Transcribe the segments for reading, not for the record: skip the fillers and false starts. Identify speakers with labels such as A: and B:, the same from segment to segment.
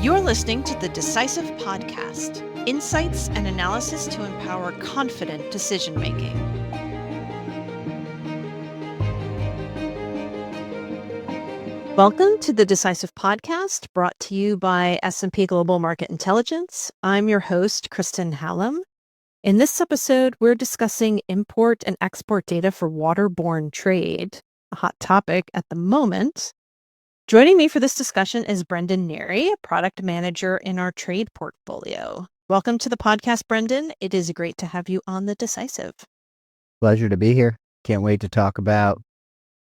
A: You're listening to the Decisive podcast, insights and analysis to empower confident decision-making. Welcome to the Decisive podcast, brought to you by S&P Global Market Intelligence. I'm your host, Kristen Hallam. In this episode, we're discussing import and export data for waterborne trade, a hot topic at the moment. Joining me for this discussion is Brendan Neary, product manager in our trade portfolio. Welcome to the podcast, Brendan. It is great to have you on the Decisive.
B: Pleasure to be here. Can't wait to talk about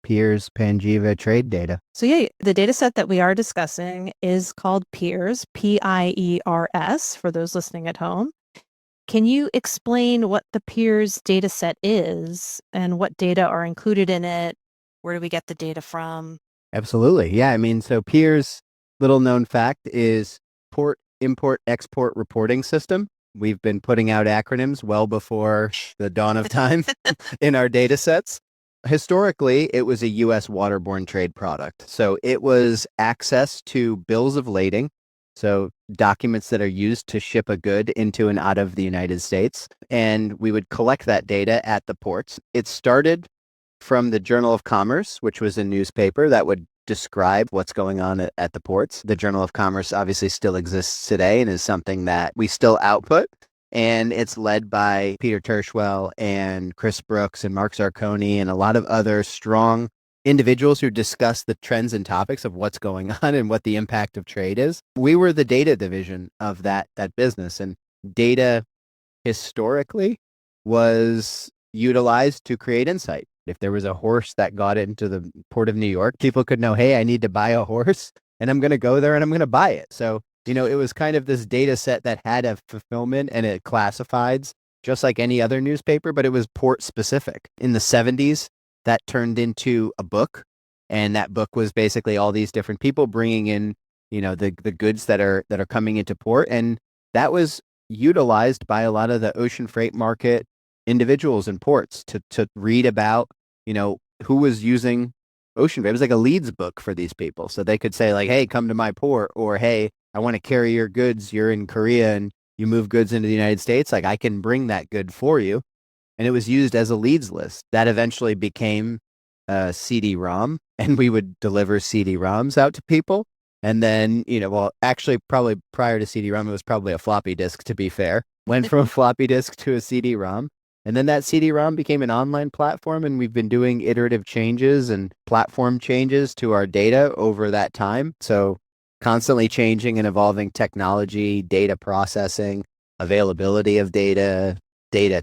B: PIERS Panjiva trade data.
A: So the data set that we are discussing is called PIERS, P-I-E-R-S, for those listening at home. Can you explain what the PIERS data set is and what data are included in it? Where do we get the data from?
B: Absolutely. Yeah. So PIERS, little known fact, is Port Import Export Reporting System. We've been putting out acronyms well before the dawn of time in our data sets. Historically, it was a U.S. waterborne trade product. So it was access to bills of lading, so documents that are used to ship a good into and out of the United States. And we would collect that data at the ports. It started from the Journal of Commerce, which was a newspaper that would describe what's going on at the ports. The Journal of Commerce obviously still exists today and is something that we still output. And it's led by Peter Tershwell and Chris Brooks and Mark Zarconi and a lot of other strong individuals who discuss the trends and topics of what's going on and what the impact of trade is. We were the data division of that business, and data historically was utilized to create insight. If there was a horse that got into the Port of New York, people could know, hey, I need to buy a horse and I'm going to go there and I'm going to buy it. So, it was kind of this data set that had a fulfillment and it classifieds just like any other newspaper, but it was port specific. In the 70s, that turned into a book. And that book was basically all these different people bringing in, the goods that are coming into port. And that was utilized by a lot of the ocean freight market individuals and ports to read about, who was using ocean freight. It was like a leads book for these people. So they could say like, hey, come to my port, or, hey, I want to carry your goods. You're in Korea and you move goods into the United States. Like, I can bring that good for you. And it was used as a leads list that eventually became a CD-ROM, and we would deliver CD-ROMs out to people. And then, actually probably prior to CD-ROM, it was probably a floppy disk, to be fair. Went from a floppy disk to a CD-ROM. And then that CD-ROM became an online platform, and we've been doing iterative changes and platform changes to our data over that time. So constantly changing and evolving technology, data processing, availability of data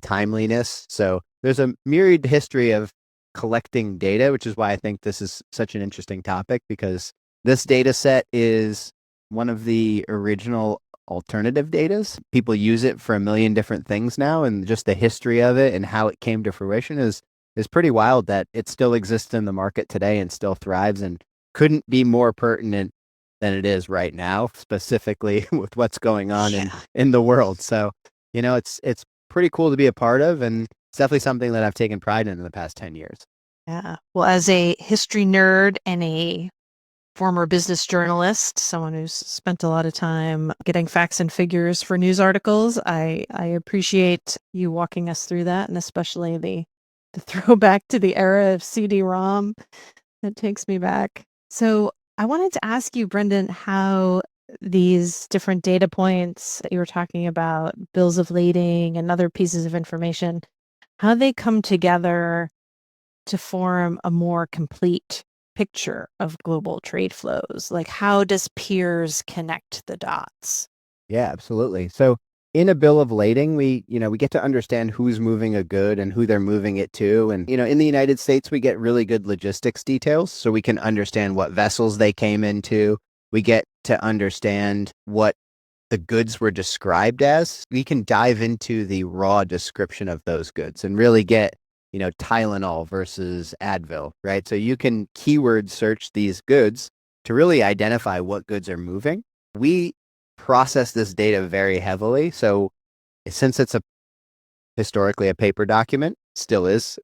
B: timeliness. So there's a myriad history of collecting data, which is why I think this is such an interesting topic, because this data set is one of the original alternative datas. People use it for a million different things now, and just the history of it and how it came to fruition is pretty wild that it still exists in the market today and still thrives and couldn't be more pertinent than it is right now, specifically with what's going on in the world. So, it's pretty cool to be a part of, and it's definitely something that I've taken pride in the past 10 years.
A: Yeah. Well, as a history nerd and a former business journalist, someone who's spent a lot of time getting facts and figures for news articles, I appreciate you walking us through that, and especially the throwback to the era of CD-ROM. That takes me back. So I wanted to ask you, Brendan, how these different data points that you were talking about, bills of lading and other pieces of information, how they come together to form a more complete picture of global trade flows. Like, how does PIERS connect the dots?
B: Yeah, absolutely. So in a bill of lading, we get to understand who's moving a good and who they're moving it to. And, in the United States, we get really good logistics details, so we can understand what vessels they came into. We get to understand what the goods were described as. We can dive into the raw description of those goods and really get, Tylenol versus Advil, right? So you can keyword search these goods to really identify what goods are moving. We process this data very heavily. So since it's historically a paper document, still is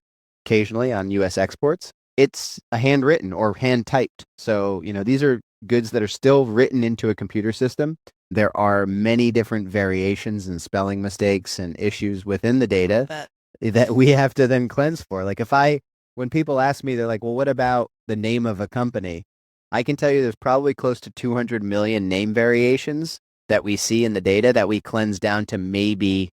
B: occasionally on U.S. exports, it's a handwritten or hand typed. So, these are goods that are still written into a computer system. There are many different variations and spelling mistakes and issues within the data that we have to then cleanse for. Like when people ask me, they're like, well, what about the name of a company? I can tell you there's probably close to 200 million name variations that we see in the data that we cleanse down to maybe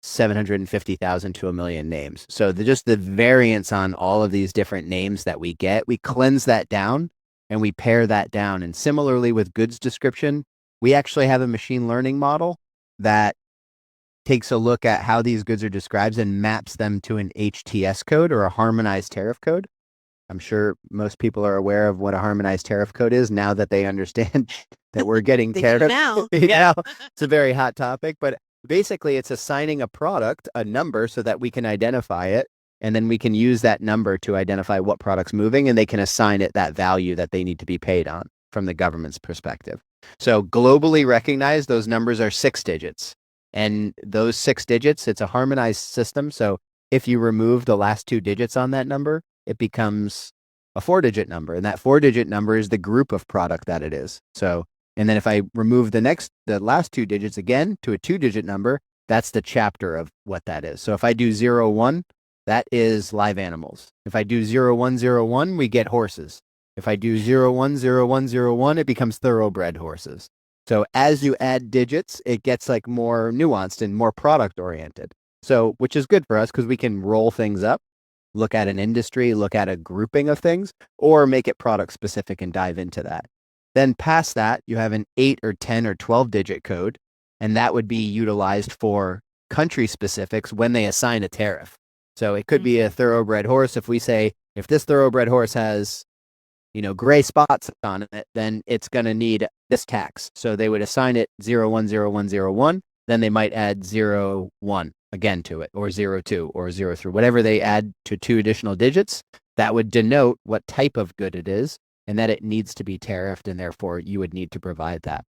B: 750,000 to 1 million names. So just the variance on all of these different names that we get, we cleanse that down and we pare that down. And similarly with goods description, we actually have a machine learning model that takes a look at how these goods are described and maps them to an HTS code or a harmonized tariff code. I'm sure most people are aware of what a harmonized tariff code is now that they understand that we're getting tariffs.
A: Now.
B: Yeah, it's a very hot topic, but basically it's assigning a product a number so that we can identify it, and then we can use that number to identify what product's moving, and they can assign it that value that they need to be paid on from the government's perspective. So globally recognized, those numbers are 6 digits. And those 6 digits, it's a harmonized system. So if you remove the last 2 digits on that number, it becomes a 4-digit number. And that 4-digit number is the group of product that it is. So, and then if I remove the last 2 digits again to a 2-digit number, that's the chapter of what that is. So if I do 01, that is live animals. If I do 0101, we get horses. If I do 010101, it becomes thoroughbred horses. So as you add digits, it gets like more nuanced and more product oriented. So, which is good for us because we can roll things up, look at an industry, look at a grouping of things, or make it product specific and dive into that. Then past that, you have an 8 or 10 or 12 digit code, and that would be utilized for country specifics when they assign a tariff. So it could be a thoroughbred horse. If we say, if this thoroughbred horse has, gray spots on it, then it's going to need this tax. So they would assign it 010101, then they might add 01 again to it, or 02 or 03, whatever they add to 2 additional digits, that would denote what type of good it is and that it needs to be tariffed, and therefore you would need to provide that.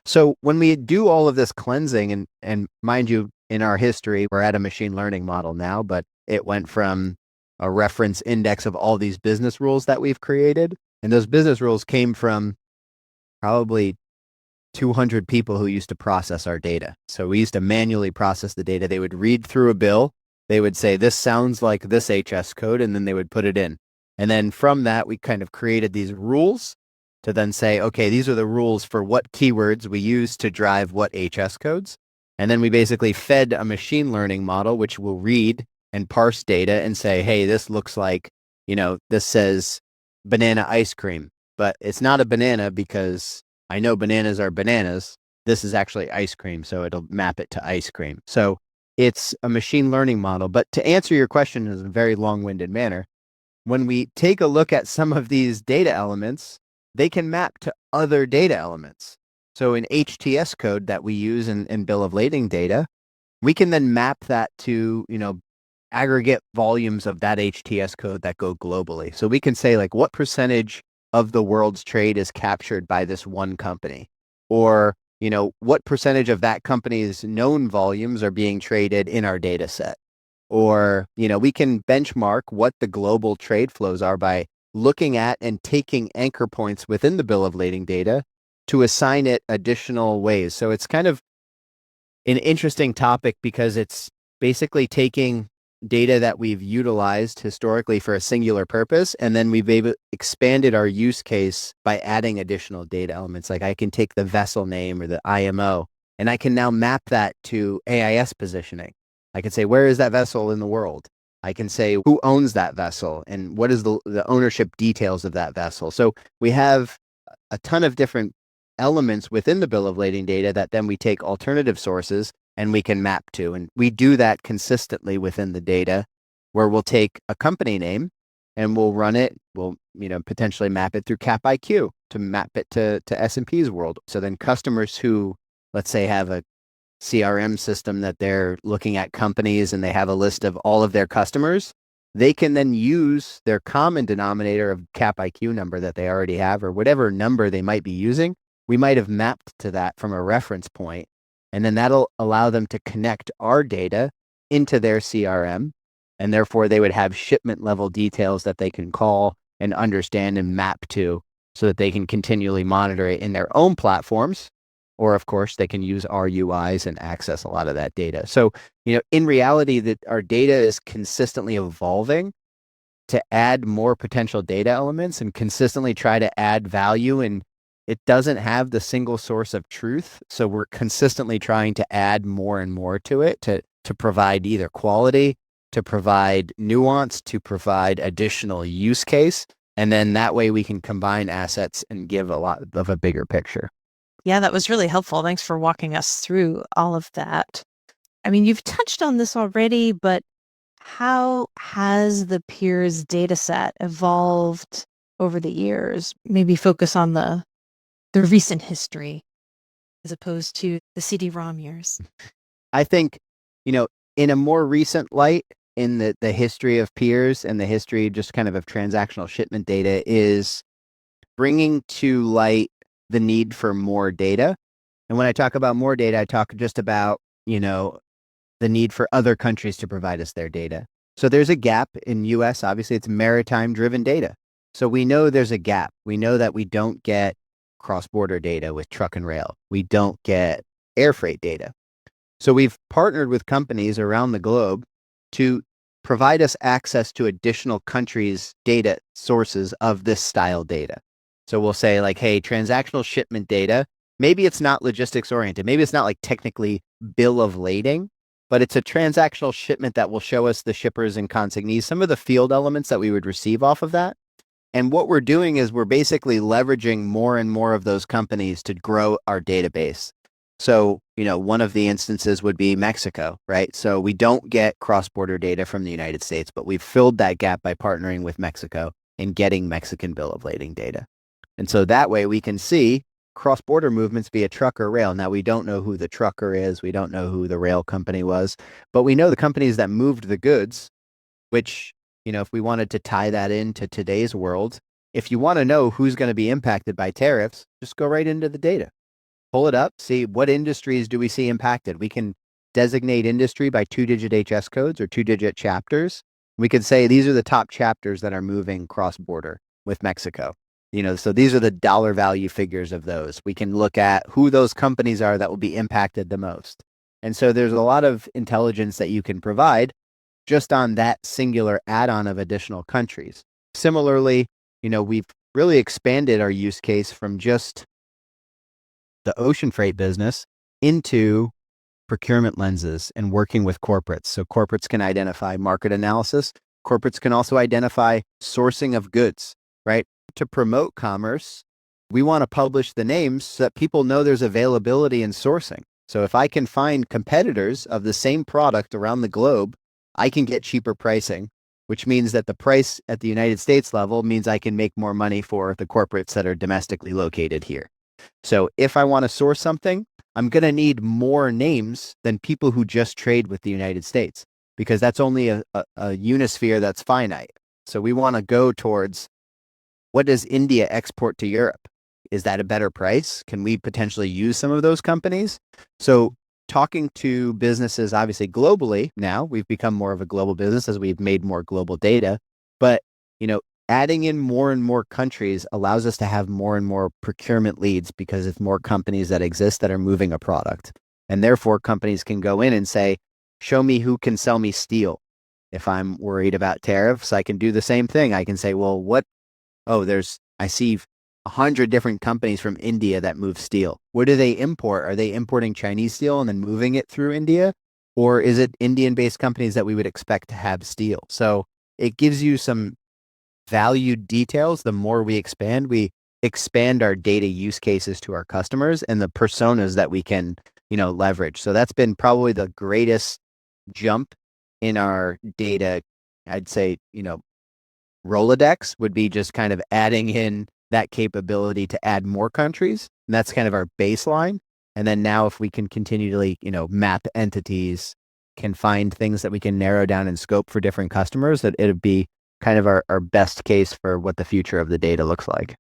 B: So when we do all of this cleansing, and mind you, in our history, we're at a machine learning model now, but it went from a reference index of all these business rules that we've created. And those business rules came from probably 200 people who used to process our data. So we used to manually process the data. They would read through a bill. They would say, this sounds like this HS code, and then they would put it in. And then from that, we kind of created these rules to then say, okay, these are the rules for what keywords we use to drive what HS codes. And then we basically fed a machine learning model, which will read and parse data and say, hey, this looks like, this says banana ice cream, but it's not a banana because I know bananas are bananas. This is actually ice cream, so it'll map it to ice cream. So it's a machine learning model. But to answer your question in a very long-winded manner, when we take a look at some of these data elements, they can map to other data elements. So in HTS code that we use in bill of lading data, we can then map that to, aggregate volumes of that HTS code that go globally. So we can say, like, what percentage of the world's trade is captured by this one company? Or, what percentage of that company's known volumes are being traded in our data set? Or, we can benchmark what the global trade flows are by looking at and taking anchor points within the bill of lading data to assign it additional ways. So it's kind of an interesting topic because it's basically taking data that we've utilized historically for a singular purpose, and then we've expanded our use case by adding additional data elements. Like I can take the vessel name or the IMO, and I can now map that to AIS positioning. I can say, where is that vessel in the world? I can say, who owns that vessel and what is the ownership details of that vessel? So we have a ton of different elements within the bill of lading data that then we take alternative sources and we can map to. And we do that consistently within the data, where we'll take a company name and we'll run it. We'll, potentially map it through Cap IQ to map it to S&P's world. So then customers who, let's say, have a CRM system that they're looking at companies and they have a list of all of their customers, they can then use their common denominator of Cap IQ number that they already have, or whatever number they might be using. We might have mapped to that from a reference point, and then that'll allow them to connect our data into their CRM And therefore, they would have shipment level details that they can call and understand and map to so that they can continually monitor it in their own platforms. Or, of course, they can use our UIs and access a lot of that data. So, in reality, that our data is consistently evolving to add more potential data elements and consistently try to add value. And it doesn't have the single source of truth. So we're consistently trying to add more and more to it to provide either quality, to provide nuance, to provide additional use case. And then that way we can combine assets and give a lot of a bigger picture.
A: Yeah, that was really helpful. Thanks for walking us through all of that. I mean, you've touched on this already, but how has the PIERS dataset evolved over the years? Maybe focus on the recent history as opposed to the CD-ROM years.
B: I think, in a more recent light, in the history of PIERS and the history just kind of transactional shipment data is bringing to light the need for more data. And when I talk about more data, I talk just about, the need for other countries to provide us their data. So there's a gap in US, obviously it's maritime driven data. So we know there's a gap. We know that we don't get cross-border data with truck and rail. We don't get air freight data. So we've partnered with companies around the globe to provide us access to additional countries' data sources of this style data. So we'll say like, hey, transactional shipment data, maybe it's not logistics oriented. Maybe it's not like technically bill of lading, but it's a transactional shipment that will show us the shippers and consignees, some of the field elements that we would receive off of that. And what we're doing is we're basically leveraging more and more of those companies to grow our database. So, one of the instances would be Mexico, right? So we don't get cross-border data from the United States, but we've filled that gap by partnering with Mexico and getting Mexican bill of lading data. And so that way we can see cross-border movements via truck or rail. Now, we don't know who the trucker is. We don't know who the rail company was, but we know the companies that moved the goods, which, if we wanted to tie that into today's world, if you want to know who's going to be impacted by tariffs, just go right into the data. Pull it up, see what industries do we see impacted. We can designate industry by 2-digit HS codes or 2-digit chapters. We could say these are the top chapters that are moving cross-border with Mexico. So these are the dollar value figures of those. We can look at who those companies are that will be impacted the most. And so there's a lot of intelligence that you can provide just on that singular add-on of additional countries. Similarly, we've really expanded our use case from just the ocean freight business into procurement lenses and working with corporates. So corporates can identify market analysis. Corporates can also identify sourcing of goods, right? To promote commerce, we want to publish the names so that people know there's availability in sourcing. So if I can find competitors of the same product around the globe, I can get cheaper pricing, which means that the price at the United States level means I can make more money for the corporates that are domestically located here. So if I want to source something, I'm going to need more names than people who just trade with the United States, because that's only a unisphere that's finite. So we want to go towards, what does India export to Europe? Is that a better price? Can we potentially use some of those companies? So talking to businesses, obviously globally now, we've become more of a global business as we've made more global data, but adding in more and more countries allows us to have more and more procurement leads, because it's more companies that exist that are moving a product. And therefore companies can go in and say, show me who can sell me steel. If I'm worried about tariffs, I can do the same thing. I can say, well, I see 100 different companies from India that move steel. What do they import? Are they importing Chinese steel and then moving it through India? Or is it Indian-based companies that we would expect to have steel? So it gives you some valued details. The more we expand our data use cases to our customers and the personas that we can, leverage. So that's been probably the greatest jump in our data. I'd say, Rolodex would be just kind of adding in that capability to add more countries. And that's kind of our baseline. And then now if we can continually, map entities, can find things that we can narrow down in scope for different customers, that it'd be kind of our best case for what the future of the data looks like.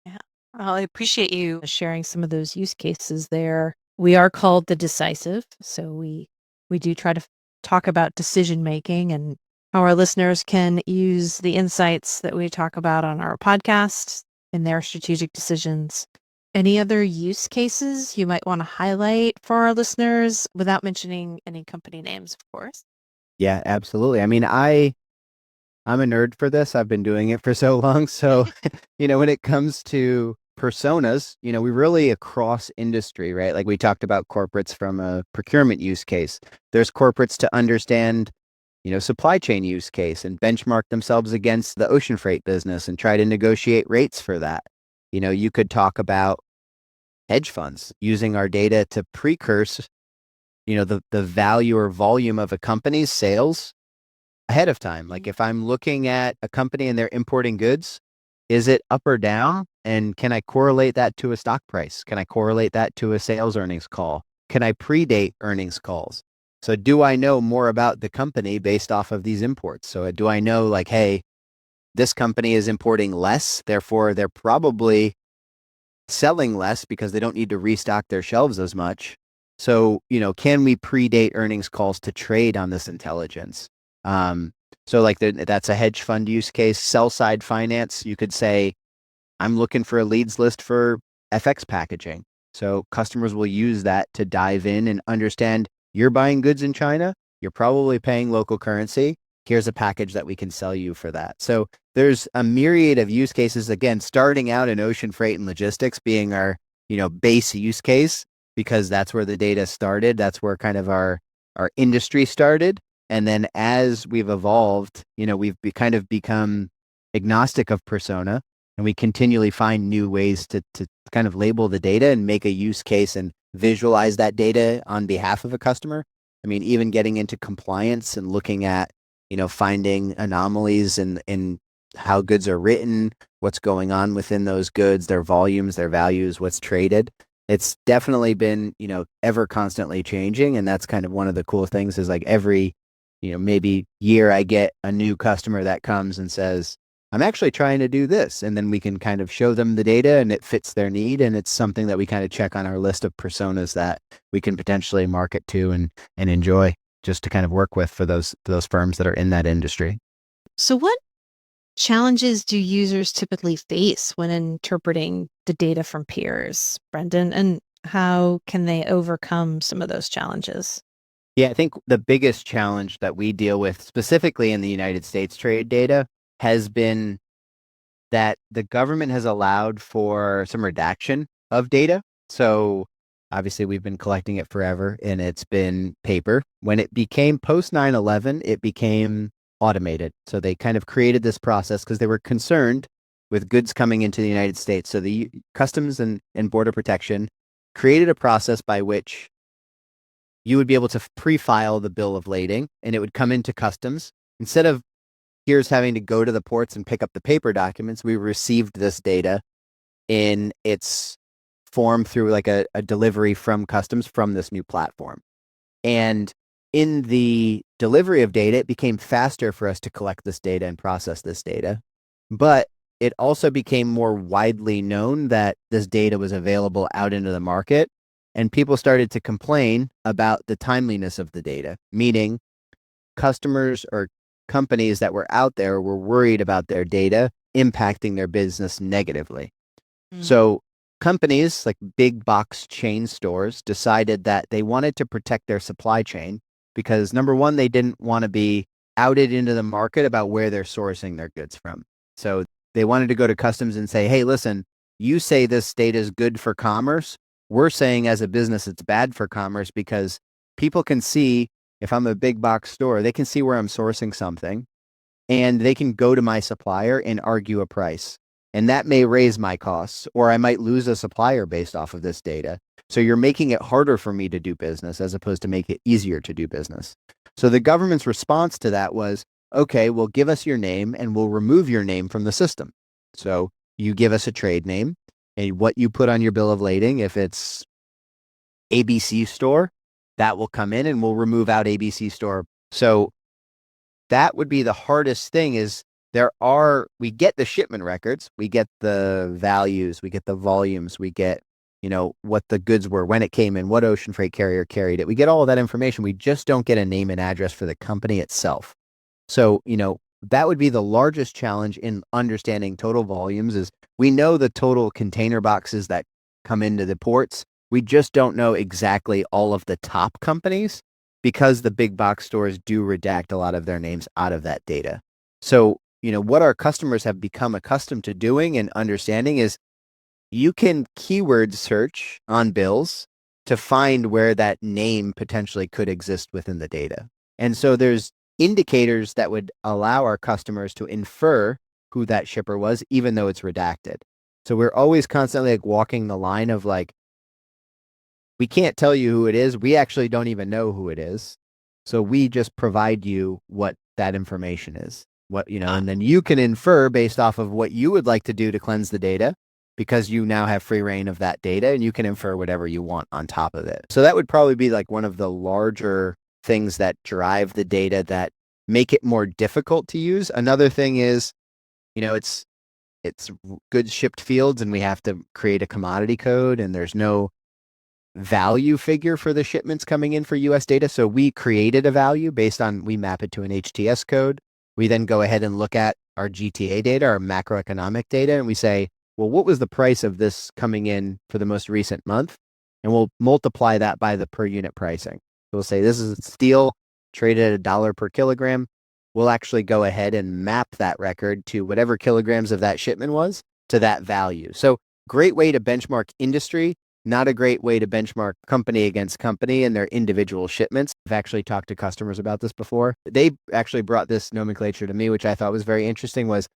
A: Yeah. Well, I appreciate you sharing some of those use cases there. We are called the Decisive, so we do try to talk about decision making and how our listeners can use the insights that we talk about on our podcast in their strategic decisions. Any other use cases you might want to highlight for our listeners without mentioning any company names, of course?
B: Yeah, absolutely. I mean, I'm a nerd for this. I've been doing it for so long. So, when it comes to personas, we really across industry, right? Like we talked about corporates from a procurement use case. There's corporates to understand, supply chain use case and benchmark themselves against the ocean freight business and try to negotiate rates for that. You could talk about hedge funds using our data to precurse, the value or volume of a company's sales ahead of time. Like if I'm looking at a company and they're importing goods, is it up or down? And can I correlate that to a stock price? Can I correlate that to a sales earnings call? Can I predate earnings calls? So do I know more about the company based off of these imports? So do I know like, hey, this company is importing less, therefore they're probably selling less because they don't need to restock their shelves as much. So, can we predate earnings calls to trade on this intelligence? So like that's a hedge fund use case. Sell side finance, you could say, I'm looking for a leads list for FX packaging. So customers will use that to dive in and understand you're buying goods in China, you're probably paying local currency. Here's a package that we can sell you for that. So there's a myriad of use cases, again, starting out in ocean freight and logistics being our, base use case, because that's where the data started. That's where kind of our industry started. And then as we've evolved, we've kind of become agnostic of persona, and we continually find new ways to kind of label the data and make a use case and visualize that data on behalf of a customer. I mean, even getting into compliance and looking at, finding anomalies in how goods are written, what's going on within those goods, their volumes, their values, what's traded. It's definitely been, ever constantly changing. And that's kind of one of the cool things is like every, maybe year I get a new customer that comes and says, I'm actually trying to do this. And then we can kind of show them the data and it fits their need. And it's something that we kind of check on our list of personas that we can potentially market to and enjoy just to kind of work with for those firms that are in that industry.
A: So, what challenges do users typically face when interpreting the data from peers, Brendan? And how can they overcome some of those challenges?
B: Yeah, I think the biggest challenge that we deal with specifically in the United States trade data has been that the government has allowed for some redaction of data. So obviously we've been collecting it forever and it's been paper. When it became post 9/11, it became automated. So they kind of created this process because they were concerned with goods coming into the United States. So the Customs and Border Protection created a process by which you would be able to pre-file the bill of lading and it would come into customs. Instead of peers having to go to the ports and pick up the paper documents, we received this data in its form through like a delivery from customs from this new platform. And in the delivery of data, it became faster for us to collect this data and process this data. But it also became more widely known that this data was available out into the market. And people started to complain about the timeliness of the data, meaning customers or companies that were out there were worried about their data impacting their business negatively. So companies like big box chain stores decided that they wanted to protect their supply chain because number one, they didn't want to be outed into the market about where they're sourcing their goods from. So they wanted to go to customs and say, hey, listen, you say this data is good for commerce. We're saying as a business, it's bad for commerce because people can see if I'm a big box store, they can see where I'm sourcing something and they can go to my supplier and argue a price. And that may raise my costs, or I might lose a supplier based off of this data. So you're making it harder for me to do business as opposed to make it easier to do business. So the government's response to that was, okay, well, give us your name and we'll remove your name from the system. So you give us a trade name and what you put on your bill of lading, if it's ABC store, that will come in and we'll remove out ABC store. So that would be the hardest thing is we get the shipment records, we get the values, we get the volumes, we get, what the goods were, when it came in, what ocean freight carrier carried it. We get all of that information. We just don't get a name and address for the company itself. So, that would be the largest challenge in understanding total volumes is we know the total container boxes that come into the ports. We just don't know exactly all of the top companies because the big box stores do redact a lot of their names out of that data. So, what our customers have become accustomed to doing and understanding is you can keyword search on bills to find where that name potentially could exist within the data. And so there's indicators that would allow our customers to infer who that shipper was, even though it's redacted. So we're always constantly walking the line of we can't tell you who it is. We actually don't even know who it is. So we just provide you what that information is. And then you can infer based off of what you would like to do to cleanse the data because you now have free reign of that data and you can infer whatever you want on top of it. So that would probably be one of the larger things that drive the data that make it more difficult to use. Another thing is, it's goods shipped fields and we have to create a commodity code and there's no value figure for the shipments coming in for US data. So we created a value we map it to an HTS code. We then go ahead and look at our GTA data, our macroeconomic data, and we say, well, what was the price of this coming in for the most recent month? And we'll multiply that by the per unit pricing. So we'll say this is steel traded at $1 per kilogram. We'll actually go ahead and map that record to whatever kilograms of that shipment was to that value. So great way to benchmark industry, not a great way to benchmark company against company and their individual shipments. I've actually talked to customers about this before. They actually brought this nomenclature to me, which I thought was very interesting, was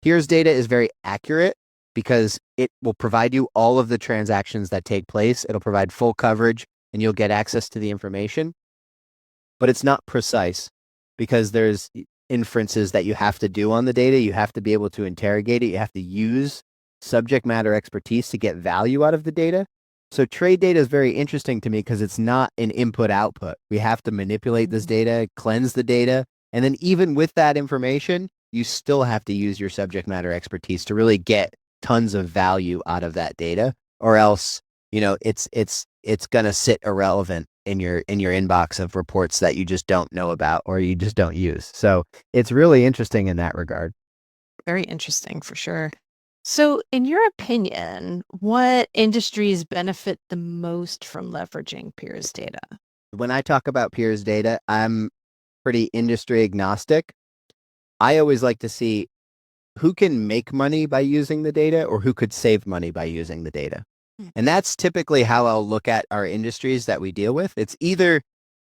B: PIERS data is very accurate because it will provide you all of the transactions that take place. It'll provide full coverage and you'll get access to the information, but it's not precise because there's inferences that you have to do on the data. You have to be able to interrogate it. You have to use subject matter expertise to get value out of the data. So trade data is very interesting to me because it's not an input output. We have to manipulate this data, cleanse the data. And then even with that information, you still have to use your subject matter expertise to really get tons of value out of that data, or else, it's going to sit irrelevant in your inbox of reports that you just don't know about or you just don't use. So it's really interesting in that regard.
A: Very interesting for sure. So, in your opinion, what industries benefit the most from leveraging PIERS data?
B: When I talk about PIERS data, I'm pretty industry agnostic. I always like to see who can make money by using the data or who could save money by using the data. And that's typically how I'll look at our industries that we deal with. It's either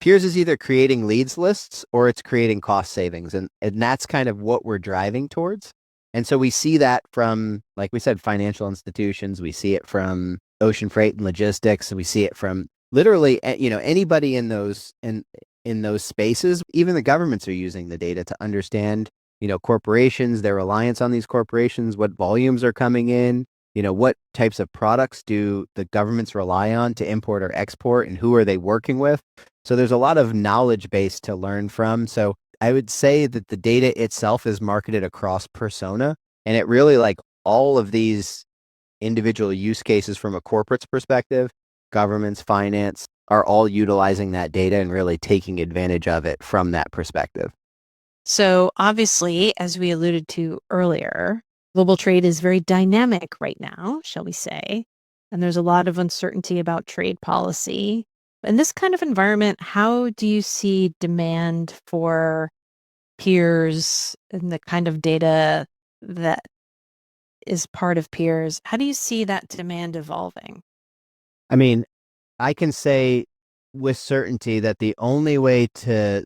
B: PIERS is either creating leads lists or it's creating cost savings. And that's kind of what we're driving towards. And so we see that from, like we said, financial institutions. We see it from ocean freight and logistics. And we see it from literally, anybody in those spaces. Even the governments are using the data to understand, corporations, their reliance on these corporations, what volumes are coming in, what types of products do the governments rely on to import or export, and who are they working with? So there's a lot of knowledge base to learn from. So I would say that the data itself is marketed across persona, and it really all of these individual use cases from a corporate's perspective, governments, finance, are all utilizing that data and really taking advantage of it from that perspective.
A: So, obviously, as we alluded to earlier, global trade is very dynamic right now, shall we say? And there's a lot of uncertainty about trade policy. In this kind of environment, how do you see demand for PIERS and the kind of data that is part of PIERS? How do you see that demand evolving?
B: I mean, I can say with certainty that the only way to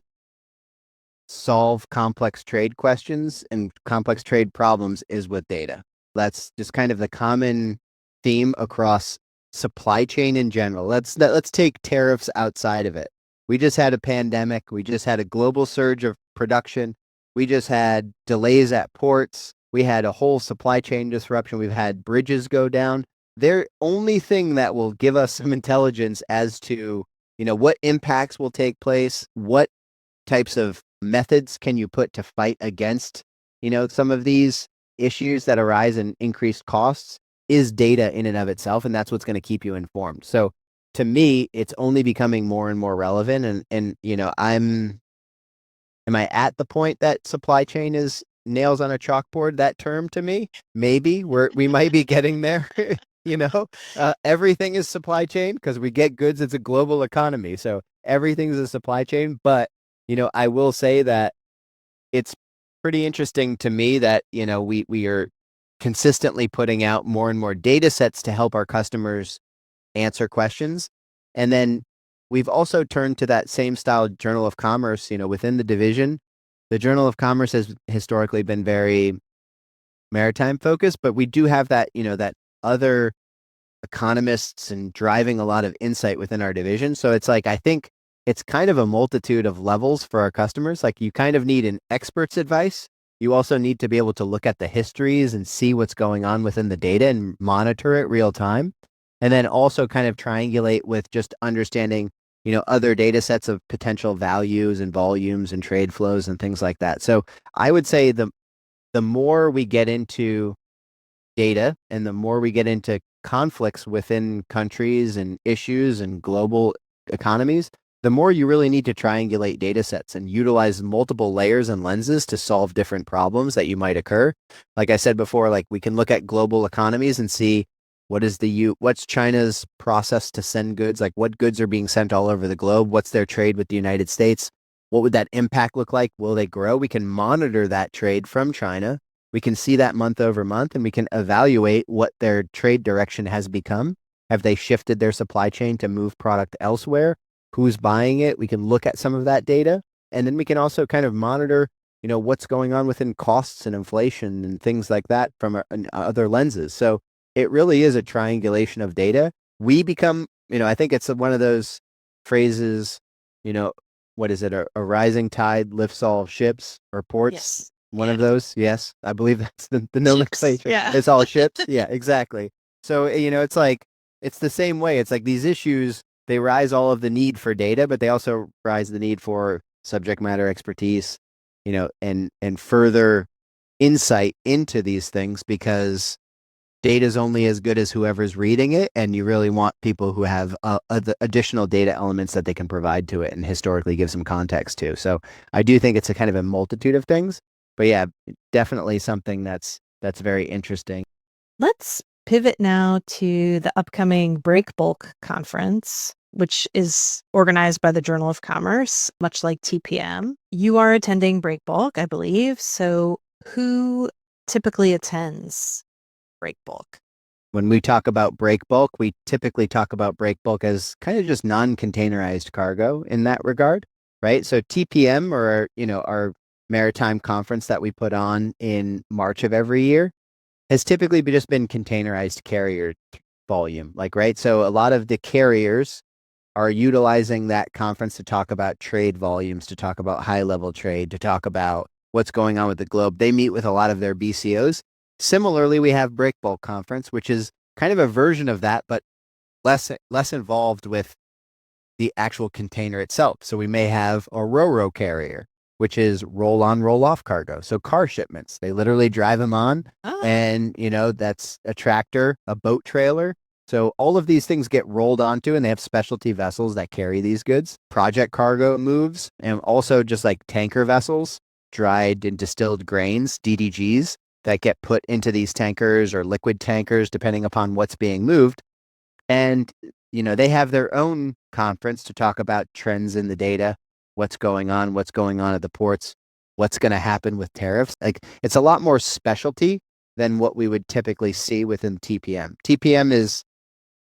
B: solve complex trade questions and complex trade problems is with data. That's just kind of the common theme across supply chain in general. Let's take tariffs outside of it. We just had a pandemic. We just had a global surge of production. We just had delays at ports. We had a whole supply chain disruption. We've had bridges go down. The only thing that will give us some intelligence as to, what impacts will take place, what types of methods can you put to fight against, some of these issues that arise in increased costs, is data in and of itself. And that's what's going to keep you informed. So to me, it's only becoming more and more relevant. And I'm Am I at the point that supply chain is nails on a chalkboard, that term to me? Maybe we might be getting there. Everything is supply chain because we get goods. It's a global economy. So everything is a supply chain. But, I will say that it's pretty interesting to me that, we are consistently putting out more and more data sets to help our customers answer questions. And then we've also turned to that same style Journal of Commerce, within the division. The Journal of Commerce has historically been very maritime focused, but we do have that, that other economists and driving a lot of insight within our division. So it's like, I think it's kind of a multitude of levels for our customers. Like you kind of need an expert's advice. You also need to be able to look at the histories and see what's going on within the data and monitor it real time. And then also kind of triangulate with just understanding, other data sets of potential values and volumes and trade flows and things like that. So I would say the more we get into data and the more we get into conflicts within countries and issues and global economies, the more you really need to triangulate data sets and utilize multiple layers and lenses to solve different problems that you might occur. Like I said before, like we can look at global economies and see what's China's process to send goods, like what goods are being sent all over the globe, what's their trade with the United States, what would that impact look like? Will they grow? We can monitor that trade from China. We can see that month over month, and we can evaluate what their trade direction has become. Have they shifted their supply chain to move product elsewhere? Who's buying it? We can look at some of that data, and then we can also kind of monitor, what's going on within costs and inflation and things like that from other lenses. So it really is a triangulation of data. We become, I think it's one of those phrases, what is it? A rising tide lifts all ships or ports.
A: Yes.
B: One of those. Yes. I believe that's the nomenclature.
A: Yeah.
B: It's all ships. Yeah, exactly. So, it's like, it's the same way. It's like these issues, they rise all of the need for data, but they also rise the need for subject matter expertise, and further insight into these things, because data is only as good as whoever's reading it. And you really want people who have additional data elements that they can provide to it and historically give some context to. So I do think it's a kind of a multitude of things, but yeah, definitely something that's very interesting.
A: Let's pivot now to the upcoming Breakbulk conference, which is organized by the Journal of Commerce, much like TPM. You are attending Breakbulk, I believe. So who typically attends Breakbulk?
B: When we talk about Breakbulk, we typically talk about Breakbulk as kind of just non-containerized cargo in that regard, right? So TPM, or our maritime conference that we put on in March of every year, has typically just been containerized carrier volume, right? So a lot of the carriers are utilizing that conference to talk about trade volumes, to talk about high-level trade, to talk about what's going on with the globe. They meet with a lot of their BCOs. Similarly, we have Breakbulk Conference, which is kind of a version of that, but less involved with the actual container itself. So we may have a ro-ro carrier, which is roll-on, roll-off cargo. So car shipments, they literally drive them on, and that's a tractor, a boat trailer. So all of these things get rolled onto, and they have specialty vessels that carry these goods. Project cargo moves, and also just like tanker vessels, dried and distilled grains, DDGs, that get put into these tankers or liquid tankers, depending upon what's being moved. And, they have their own conference to talk about trends in the data, what's going on at the ports, what's going to happen with tariffs. Like, it's a lot more specialty than what we would typically see within TPM. TPM is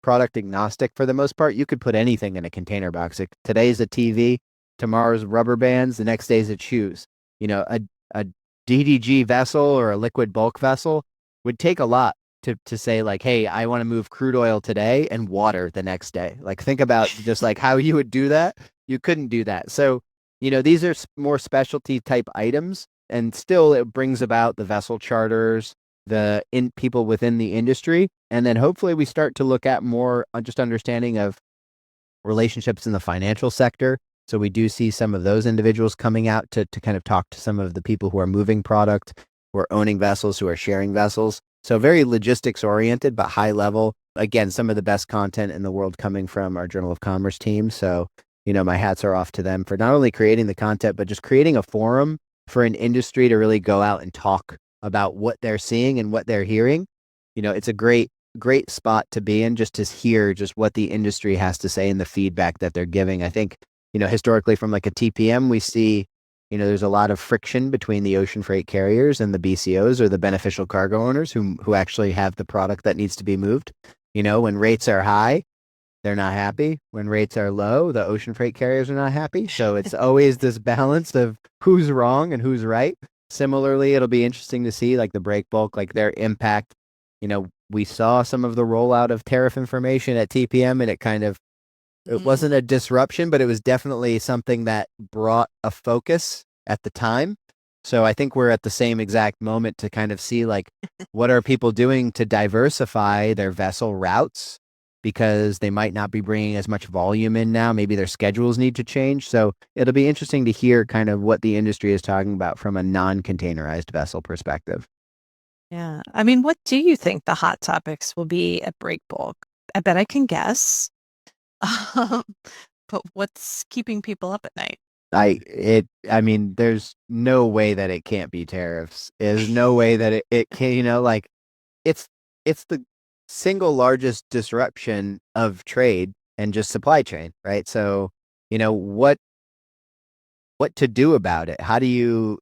B: product agnostic for the most part. You could put anything in a container box. Like, today's a TV, tomorrow's rubber bands, the next day's it's shoes. A DDG vessel or a liquid bulk vessel would take a lot to say, like, hey, I want to move crude oil today and water the next day. Like, think about just like how you would do that. You couldn't do that. So, these are more specialty type items, and still it brings about the vessel charters, the people within the industry. And then hopefully we start to look at more just understanding of relationships in the financial sector. So we do see some of those individuals coming out to kind of talk to some of the people who are moving product, who are owning vessels, who are sharing vessels. So very logistics oriented, but high level. Again, some of the best content in the world coming from our Journal of Commerce team. So, my hats are off to them for not only creating the content, but just creating a forum for an industry to really go out and talk about what they're seeing and what they're hearing. It's a great spot to be in, just to hear just what the industry has to say and the feedback that they're giving. I think, historically from like a TPM, we see, there's a lot of friction between the ocean freight carriers and the BCOs, or the beneficial cargo owners who actually have the product that needs to be moved. When rates are high, they're not happy. When rates are low, the ocean freight carriers are not happy. So it's always this balance of who's wrong and who's right. Similarly, it'll be interesting to see like the Breakbulk, like their impact. We saw some of the rollout of tariff information at TPM, and it wasn't a disruption, but it was definitely something that brought a focus at the time. So I think we're at the same exact moment to kind of see like what are people doing to diversify their vessel routes, because they might not be bringing as much volume in now. Maybe their schedules need to change. So it'll be interesting to hear kind of what the industry is talking about from a non-containerized vessel perspective.
A: Yeah. I mean, what do you think the hot topics will be at Breakbulk? I bet I can guess. But what's keeping people up at night?
B: I mean, there's no way that it can't be tariffs. There's no way that it can, like it's the single largest disruption of trade and just supply chain, right? So, what to do about it? How do you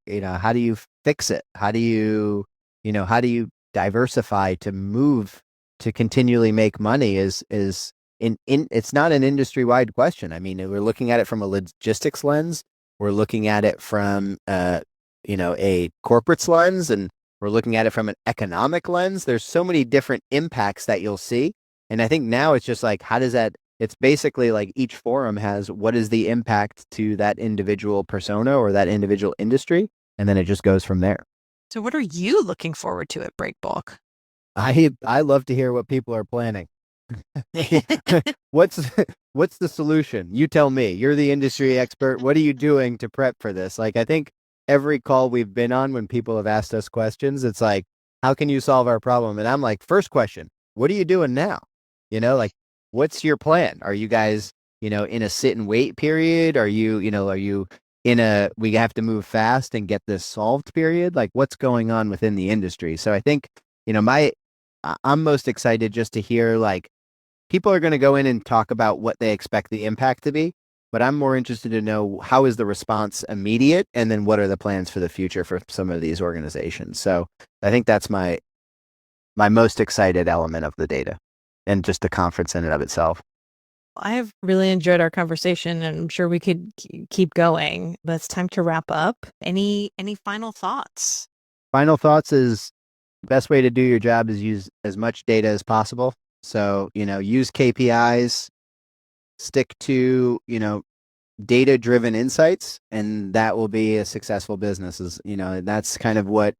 B: fix it? How do you diversify to move to continually make money is it's not an industry-wide question. I mean, we're looking at it from a logistics lens. We're looking at it from a corporates lens, and we're looking at it from an economic lens. There's so many different impacts that you'll see. And I think now it's just like, it's basically like each forum has what is the impact to that individual persona or that individual industry. And then it just goes from there.
A: So what are you looking forward to at Breakbulk?
B: I love to hear what people are planning. What's the solution? You tell me. You're the industry expert. What are you doing to prep for this? Like, I think every call we've been on, when people have asked us questions, it's like, how can you solve our problem? And I'm like, first question, what are you doing now? Like, what's your plan? Are you guys, in a sit and wait period? Are you in a, we have to move fast and get this solved period? Like, what's going on within the industry? So I think, I'm most excited just to hear, like, people are going to go in and talk about what they expect the impact to be, but I'm more interested to know how is the response immediate, and then what are the plans for the future for some of these organizations. So I think that's my most excited element of the data and just the conference in and of itself.
A: I've really enjoyed our conversation, and I'm sure we could keep going, but it's time to wrap up. Any final thoughts?
B: Final thoughts is the best way to do your job is use as much data as possible. So, use KPIs, stick to, data-driven insights, and that will be a successful business. That's kind of what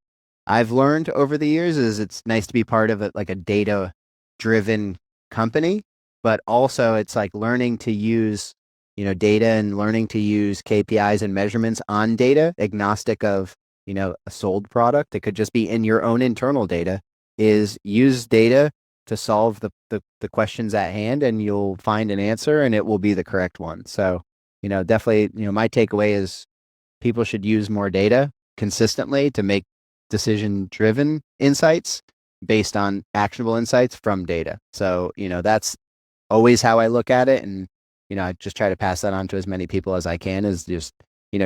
B: I've learned over the years. Is it's nice to be part of like a data-driven company, but also it's like learning to use, data and learning to use KPIs and measurements on data, agnostic of, a sold product. It could just be in your own internal data. Is use data to solve the questions at hand, and you'll find an answer, and it will be the correct one. So, definitely, my takeaway is people should use more data consistently to make decision-driven insights based on actionable insights from data. So, that's always how I look at it. And, I just try to pass that on to as many people as I can. Is just,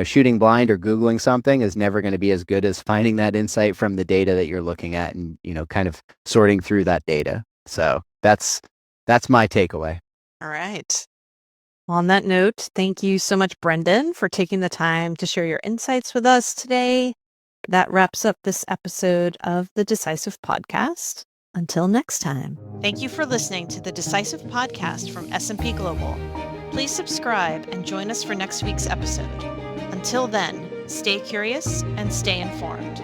B: shooting blind or Googling something is never going to be as good as finding that insight from the data that you're looking at, and, kind of sorting through that data. So that's my takeaway.
A: All right. Well, on that note, thank you so much, Brendan, for taking the time to share your insights with us today. That wraps up this episode of the Decisive Podcast. Until next time. Thank you for listening to the Decisive Podcast from S&P Global. Please subscribe and join us for next week's episode. Until then, stay curious and stay informed.